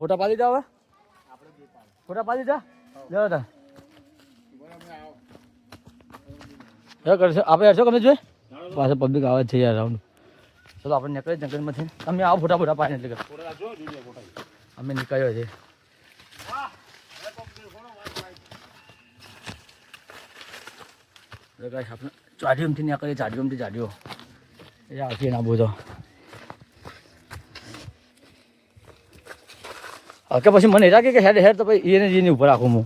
ફોટા પાડી દા હવે ફોટા પાડી દા જાઓ તા કરશો આપણે હરશો ગમે જોઈએ પાછળ પબ્લિક આવે છે યાર રાઉન્ડ ચલો આપણે નીકળીએ જંગલમાંથી તમે આવો ફોટા ફોટા પાડીને એટલે અમે નીકળ્યો છે આપણે ચાડીઓમથી નીકળીએ ચાડીઓમથી ચાડીઓ એ આવશે ના બોલો કે પછી મને રાખે કે હેડ હેડ તો ભાઈ એને જેની ઉપર રાખું હું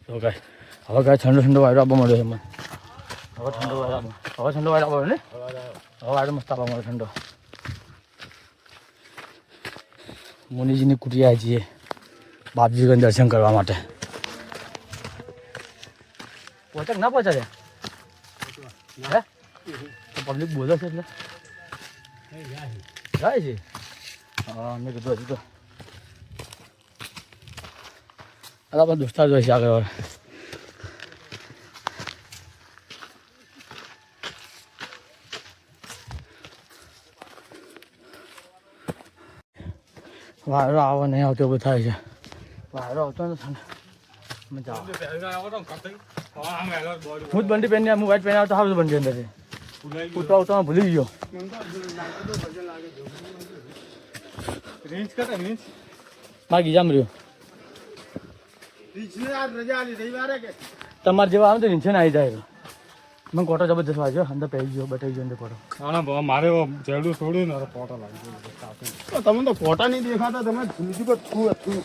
તો કાંઈ હવે કાંઈ ઠંડો ઠંડો વાયરો આપવા મળ્યો છે મને હવે ઠંડો વાયરો હવે ઠંડો વાયરો આપવા ને હવે વાયરો મસ્ત આપવા મળે ઠંડો મુનિજીની કુટિયા છીએ બાપજીને દર્શન કરવા માટે પહોંચક ના પહોંચે હે પબ્લિક બોલે છે એટલે જાય છે હા મેં કીધું હજુ તો આપણા દોસ્તાર જોઈએ છે આગળ વાયરો આવો નહીં આવતો એવું થાય છે વાયરો આવતો નથી મજા હું જ બંડી પહેરીને હું વાઇટ પહેરી આવતો સારું બંડી અંદરથી ઉતવા ઉતવા ભૂલી ગયો મારે ગીજામ રહ્યો તમારે જેવા આવે તો રીંછે ને આવી જાય મને કોટો જબરદસ્ત વાગ્યો અંદર પહેરી ગયો બટાઈ ગયો અંદર કોટો મારે જેડું છોડ્યું ને ફોટો લાગી ગયો તમે તો ફોટા નહીં દેખાતા તમે બીજું બધું હતું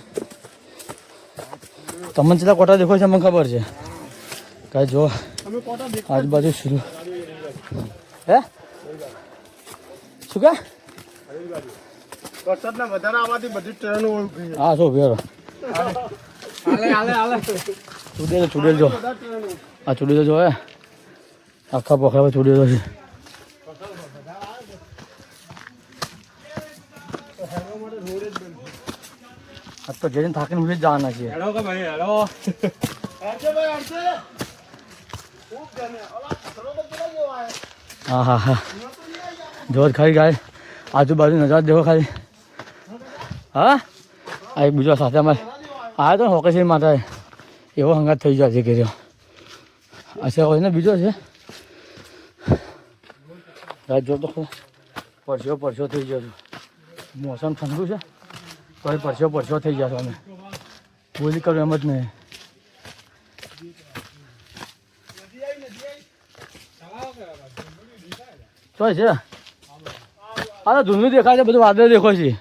તમને કેટલા કોટા દેખો છે મને ખબર છે કાંઈ જો આજુબાજુ શરૂ હે શું કે વરસાદના વધારે આવવાથી બધી ટ્રેનો હા શું ભેરો ચૂડેલ જો આ ચૂડેલ જો હે આખા પોખરા ચૂડેલો છે આ તો જઈને થાકીને ઉઠી જવાના છીએ હા હા હા જો ખાલી ગાય આજુબાજુ નજારો દેખો ખાલી હા આ એક બીજો સાથે અમારે આવ્યો તો ને હોકેશી માતા એવો હંગાત થઈ જાય છે કે અચ્છા હોય ને બીજો છે રાત જો તો પરસ્યો થઈ ગયો છું મોસમ ઠંડુ છે તો પરસ્યો થઈ જશો અમે બોલી કરું એમ જ નહીં ચોય છે આ તો ધૂનું દેખાય છે બધું વાદળ દેખો છે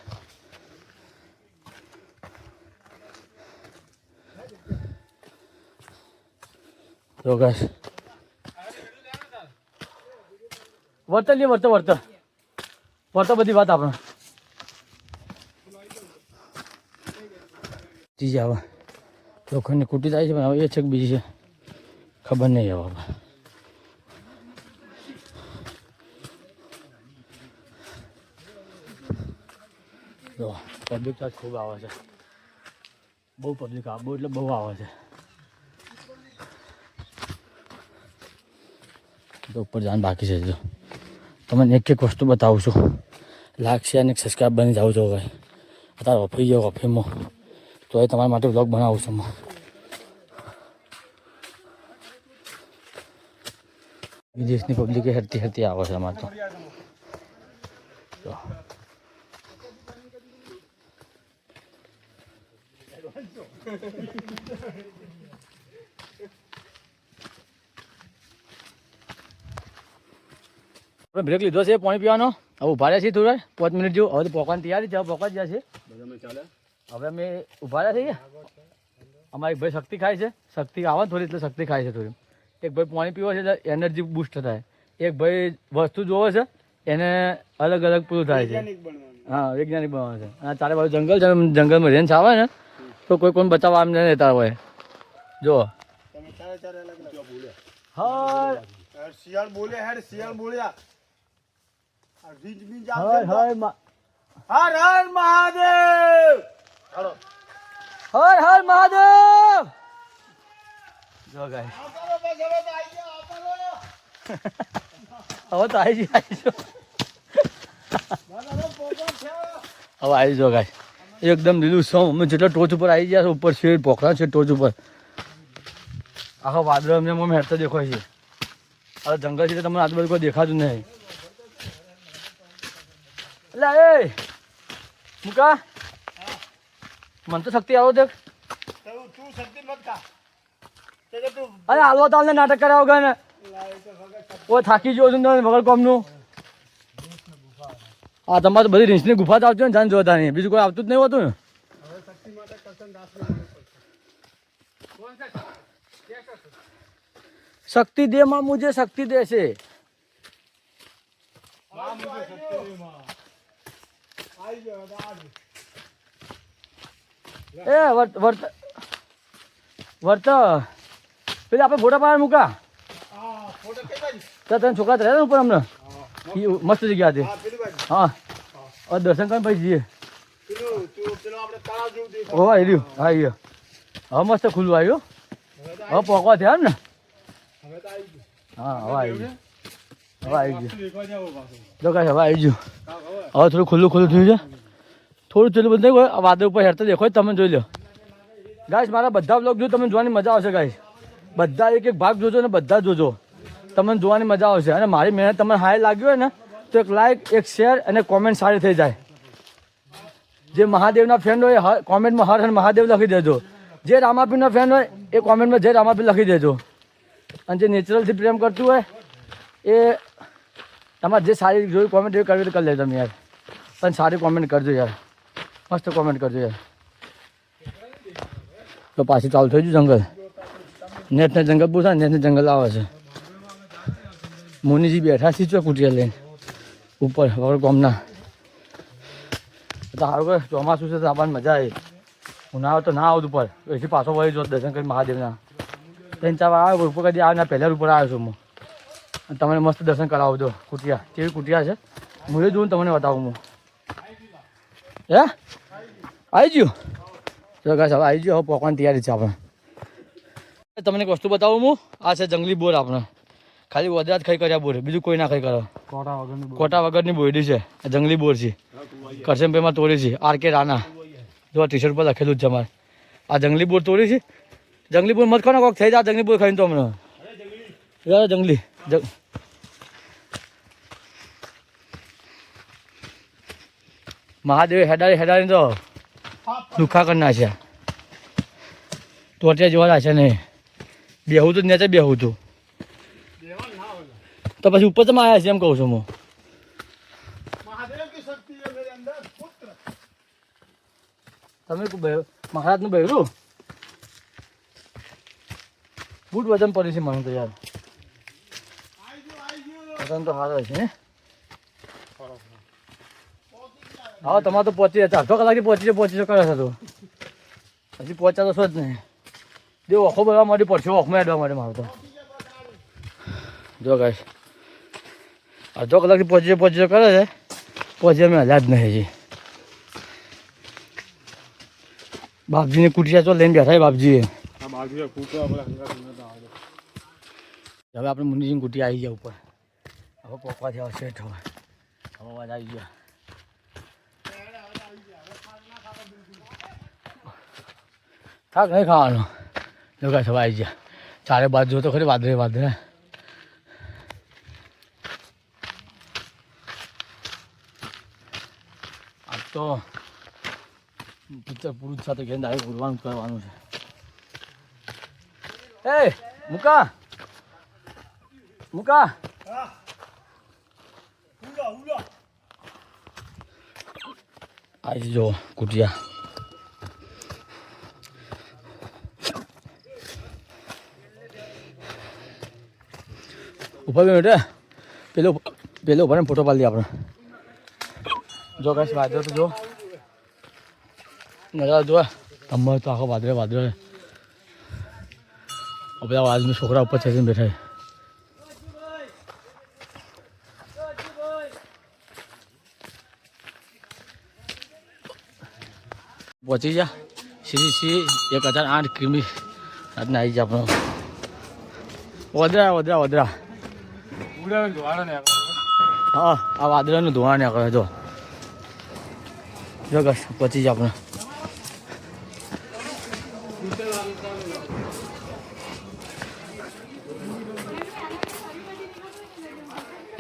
તો ગાઈસ વર્ત બધી વાત આપણે ચીજ આવે લોખંડની કુટી થાય છે પણ હવે એ છે કે બીજી છે ખબર નહીં હવે જો પબ્લિક તો ખૂબ આવે છે બહુ પબ્લિક આવે બહુ એટલે બહુ આવે છે તો ઉપર જવાનું બાકી છે જો તમને એક એક વસ્તુ બતાવું છું લાઈક શેર અને સબસ્ક્રાઈબ બની જાવ છો ભાઈ અત્યારે ઓફી ગયો ઓફીમાં તો એ તમારા માટે વ્લોગ બનાવું છું વિદેશની પબ્લિક હરતી હરતી આવે છે અમારે તો આપણે બ્રેક લીધો છે પાણી પીવાનો હવે ઉભા રહ્યા છીએ થોડા 5 મિનિટ જેવું હવે તો પોકવાની તૈયારી છે હવે પોકા જ ગયા છે હવે અમે ઉભા રહ્યા છીએ અમારે એક ભાઈ શક્તિ ખાય છે શક્તિ આવે થોડી એટલે શક્તિ ખાય છે થોડી એક ભાઈ પાણી પીવો છે એટલે એનર્જી બૂસ્ટ થાય એક ભાઈ વસ્તુ જોવે છે એને અલગ અલગ પૂરું થાય છે હા વૈજ્ઞાનિક બનાવે છે અને ચારે બાજુ જંગલ છે જંગલમાં રેન્જ આવે ને તો કોઈ બચાવવા એમને રહેતા હોય જો હા શિયાળ બોલે હેડ શિયાળ બોલ્યા હર હર હર હર મહાદેવ હર હર મહાદેવ જો ગાઈસ હવે તો આવી હવે આવી જાઓ ગાય એકદમ લીલું સમ અમે જેટલા ટોચ ઉપર આવી ગયા છે ઉપર છે પોખરા છે ટોચ ઉપર આખા વાદળ અમને અમે હેરતા દેખાય છે હવે જંગલ છે તમને આજુબાજુ કોઈ દેખાતું નહીં એટલે એ મુકા મને તો શક્તિ આવો દેખ અરે હાલવા તો અમને નાટક કરાવો ગયા ને ઓ થાકી ગયો છું તમે વગર કોમનું હા તમારે તો બધી રીંછની ગુફા તો આવતી ને જાણ જોતા નહીં બીજું કોઈ આવતું જ નહીં હોતું ને શક્તિ દે માં મુझे શક્તિ દે છે એ વર્ત પેલા આપણે ફોટા પાડ મૂકા તો તને છોકરા રહ્યા ને ઉપર અમને મસ્ત જગ્યા હતી હા હવે દર્શન કરીને પછી જઈએ ઓ રહ્યું હા એ હવે મસ્ત ખુલ્લું આવ્યું હવે પોકવા થયા ને હા હવે આવી ગયું હવે આવી ગયું જો કાંઈ હવે આવી ગયું હવે થોડું ખુલ્લું થયું છે થોડું ચેલું બધું નહીં હોય વાદળ ઉપર હેરતા દેખો તમે જોઈ લો ગાઈસ મારા બધા બ્લોગ જો તમને જોવાની મજા આવશે ગાઈસ બધા એક એક ભાગ જોજો ને બધા જોજો તમને જોવાની મજા આવશે અને મારી મહેનત તમને હાઈ લાગી હોય ને તો એક લાઈક એક શેર અને કોમેન્ટ સારી થઈ જાય જે મહાદેવના ફ્રેન્ડ હોય કોમેન્ટમાં હર હર મહાદેવ લખી દેજો જે રામાપીરના ફ્રેન્ડ હોય એ કોમેન્ટમાં જય રામાપીર લખી દેજો અને જે નેચરલથી પ્રેમ કરતું હોય એ તમારે જે સારી જોઈ કોમેન્ટ એવી કરવી કરી લેજો તમે યાર પણ સારી કોમેન્ટ કરજો યાર મસ્ત કોમેન્ટ કરજો યાર તો પાછી ચાલુ થઈ ગયું જંગલ નેટને જંગલ પૂછા નેટને જંગલ આવે છે મુનિજી બેઠા છે ચો કુટિયા લઈને ઉપર વગર કોમના તો સારું કે ચોમાસું છે તો આપણને મજા આવી ઉનાળો તો ના આવતું ઉપર એથી પાછો વળી જો દર્શન કરી મહાદેવના 3-4 વાર આવે ઉપર કદી આવે ના પહેલા ઉપર આવ્યો છું હું અને તમને મસ્ત દર્શન કરાવું દો કુટિયા કેવી કુટિયા છે હું જોઉં તમને બતાવું હું હે આવી ગયું તો ગાઈસ હવે આવી ગયો હવે પોકવાની તૈયારી છે આપણે તમને એક વસ્તુ બતાવું હું આ છે જંગલી બોર આપણે ખાલી વધરા જ ખાઈ કર્યા બોર બીજું કોઈ ના ખાઈ કરો કોટા વગરની બોયડી છે જંગલી બોર છે કરશનભાઈમાં તોડી છે આર.કે. રાણા જો ટી શર્ટ પર લખેલું જ છે અમારે આ જંગલી બોર તોડી છે જંગલી બોર મત ખાને કોક થઈ જાય જંગલી બોર ખાઈને તો હમણાં જંગલી મહાદેવ હેડારી તો દુખા કરી નાખ્યા ટોટિયા જોવા છે નહીં બેહું તું નેચે બેહું તું તો પછી ઉપર તમે આવ્યા છે એમ કહું છું હું તમે મહારાજનું બહેરું બૂટ વજન પડી છે મને તો યાર વજન તો સારો છે હા તમારે તો પહોંચી 4 કલાકથી પહોંચી કરે છે તો હજી પહોંચ્યા તો છો જ નહીં દેવ ઓખો બોલવા માટે પડશે ઓખમાં એડવા માટે મારું તો જો ગાઈસ 2 કલાકથી પહોંચી કરે છે પહોંચી અમે હલ્યા જ નહીં હજી બાપજીની કુટિયા ચો લઈને બેઠા બાપજીએ હવે આપણે મુનિજીની કુટિયા આવી ગયા ઉપર હવે પોકવા થયા સેટ હવે અવાજ આવી ગયા થાક નહીં ખાવાનો જો કાંઈ સવાઈ આવી ગયા ચારે બાજુ જો તો ખરી વાદળે આજ તો પિક્ચર પૂરું જ સાથે ઘેર ડાયરેક્ટ પૂરવાનું કરવાનું છે એ મુકા આવી જો કુટિયા ઉપર બેઠે પેલો ઉપર ફોટો પાડી આપણે જો કાંઈ વાદળ તો જો નજારા જો તમારે તો આખો વાદળે બધા આજના છોકરા ઉપર ચડીને બેઠા પહોંચી જા શ્રી 1008 કિમી આજના આવી જા આપણો વધરા હા આ વાદળાનું ધોવાણ નીકળે જો જો ગાઈસ પચી જ આપણે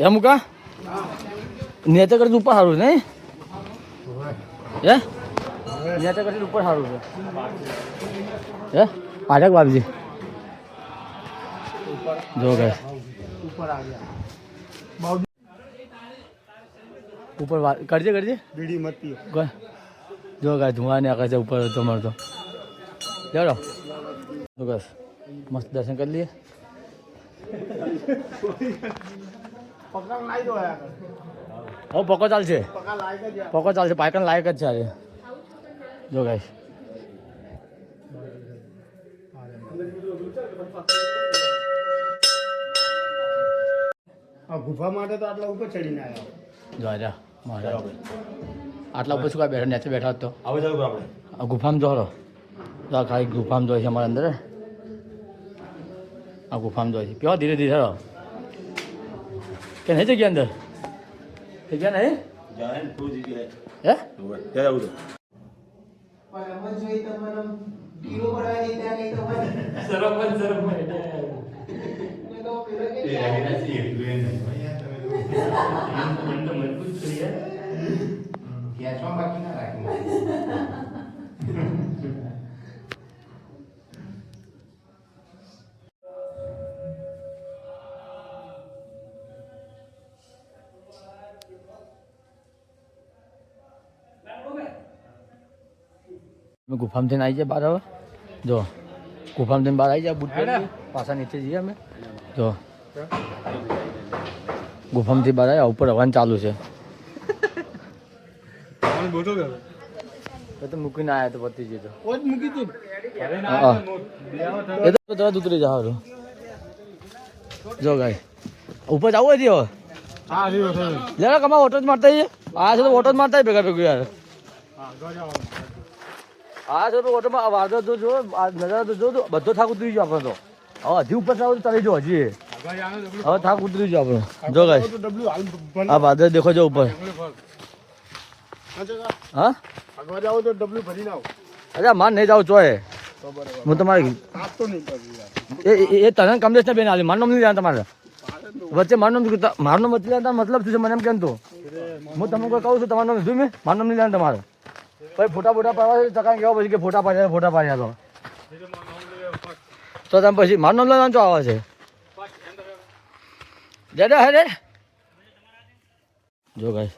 એમ કા નેચર કરતી ઉપર સારું છે નહીં હે નેચર કરતી ઉપર સારું છે હે પાઠક બાપજી જો ગાઈસ ઉપર કરજે બીડી મતી જો ગાય ધુઆ ને આખે છે ઉપર તમારે તો ચાલો તો બસ મસ્ત દર્શન કરી લઈએ પકડ લાઈ દો યાર હવે પકો ચાલશે પકડ લાઈ દે પકો ચાલશે પાયકન લાયક જ છે આજે જો ગાઈસ આ ગુફા માટે તો આટલા ઉપર ચડીને આવ્યા જો આજા મારા આટલા ઉપર શું કાંઈ બેઠા નીચે બેઠા તો આવે ચાલુ આપણે આ ગુફામાં જોરો તો આ ખાલી ગુફામાં જોઈએ છે અમારા અંદર આ ગુફામાં જોઈએ છે કેવા ધીરે ધીરે હરો કે નહીં જગ્યા અંદર જગ્યા નહીં જાય ને થોડી જગ્યાએ હે ત્યાં આવું તો અમે ગુફામાંથી આવી જાય બહાર હવે જો ગુફામાંથી બહાર આવી જાય બુટ પહેરી પાછા નીચે જઈએ અમે જો ગુફામાંથી બહાર આવ્યા ઉપર હવાનું ચાલુ છે બોટો ગયો એ તો મૂકીને આવ્યા તો પતી ગયું તો ઓજ મૂકી તું હા એ તો તરત ઉતરી જાવ જો ગાય ઉપર જવું હતી હવે હા રહ્યો છે લે કમા ઓટો જ મારતા છે આ છે તો ઓટો જ મારતા ભેગા ભેગું યાર હા ગયો જાવ આ છે તો ઓટોમાં વાદળો તો જો નજારો તો જો બધો થાક ઉતરી ગયો આપણે તો હવે હજી ઉપર ચાલો ચાલી જો હજી હવે થાક ઉતરી ગયો આપણો જો ગાય ડબલ્યુ હાલ બન આ વાદળ દેખો જો ઉપર હા આગળ જાવ તો ડબલ્યુ ભરી નાવ અરે માર નહીં જાવ ચોય તો બરાબર હું તમારી સાત તો નહીં પડ્યું યાર એ તને કમલેશ ને બેન આલી મારું નામ નહીં જાણ તમારે વચ્ચે મારું નામ વચ્ચે લેતા મતલબ શું છે મને એમ કેમ તું હું તમને કોઈ કહું છું તમારું નામ લીધું મેં મારું નામ નહીં જાણ તમારે પછી ફોટા પાડવા ચકાઈ ગયો પછી કે ફોટા પાડ્યા તો તમે પછી મારું નામ લેવાનું ચો આવે છે દાદા હે જો ગાય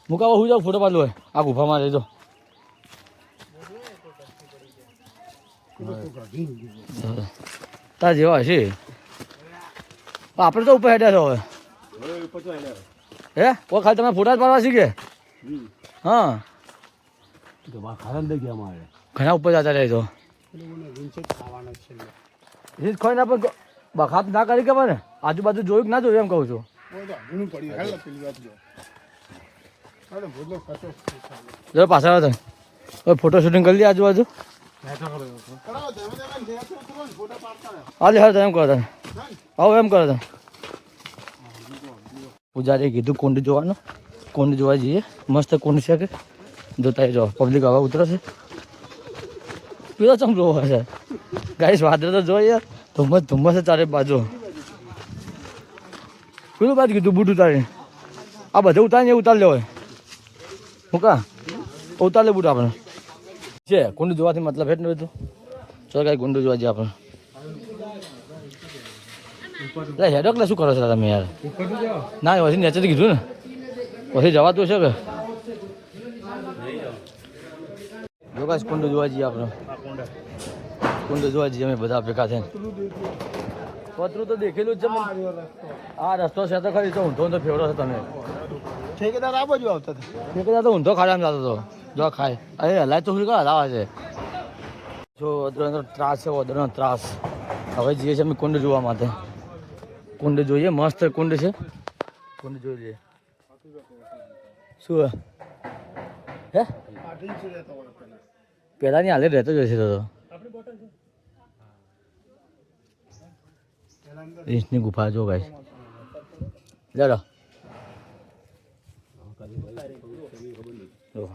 મુકાવા હું જાઉં ફોટો પાડલો હોય આ ગુફામાં રહેજો તાર જેવા હશે આપણે તો ઉપર હેડ્યા છો હવે હે કોઈ ખાલી તમે ફોટા જ પાડવા શીખે હા ઘણા ઉપર જતા રહેજો ખાવાના છે રીત ખોઈ ના પણ બખાત ના કરી કે ને આજુબાજુ જોયું કે ના જોયું એમ કહું છું ઓય તો ઘણું પડ્યું હાલ પેલી વાત જો અરે બોલો કતો જો પાછા આવે તમે ફોટો શૂટિંગ કરી લે આજુબાજુ કરાવો તમે ફોટો પાડતા હાલે હાલ એમ કરો તમે આવો એમ કરો તમે પૂજારીએ કીધું કુંડ જોવાનું કુંડ જોવા જઈએ મસ્ત કુંડ છે કે જોતા જો પબ્લિક હવા ઉતરશે પેલો ચમ જોવો છે ગાઈસ વાદળ તો જોઈએ ધુમ્મસ ચારે બાજુ પેલું બાદ કીધું બૂટ ઉતારી આ બધે ઉતારીને ઉતાર લે હોય હું કા ઉતાર લે બૂટ આપણે છે કુંડ જોવાથી મતલબ હેઠ નતું ચાલો કાંઈ કુંડ જોવા જઈએ આપણે એટલે હેડક ને શું કરો છો તમે યાર ના પછી નેચરથી કીધું ને પછી જવાતું છે કે જો કાંઈ કુંડ જોવા જઈએ આપણે કુંડ જોવા જઈએ અમે બધા ભેગા થઈને પતરું તો દેખેલું જ છે આ રસ્તો છે તો ખરી તો ઊંધો ઊંધો ફેવડો છે તમે ઠેકેદાર આ બાજુ આવતા હતા ઠેકેદાર તો ઊંધો ખાડામાં જતો હતો જો ખાય અરે હલાય તો શું હલાવા છે જો અદરનો ત્રાસ છે અદરનો ત્રાસ હવે જઈએ છીએ અમે કુંડ જોવા માટે કુંડ જોઈએ મસ્ત કુંડ છે કુંડ જોઈ લઈએ શું હે પહેલાંની હાલે રહેતો જ હશે તો રીંછની ગુફા જો ગાઈસ ચાલો જો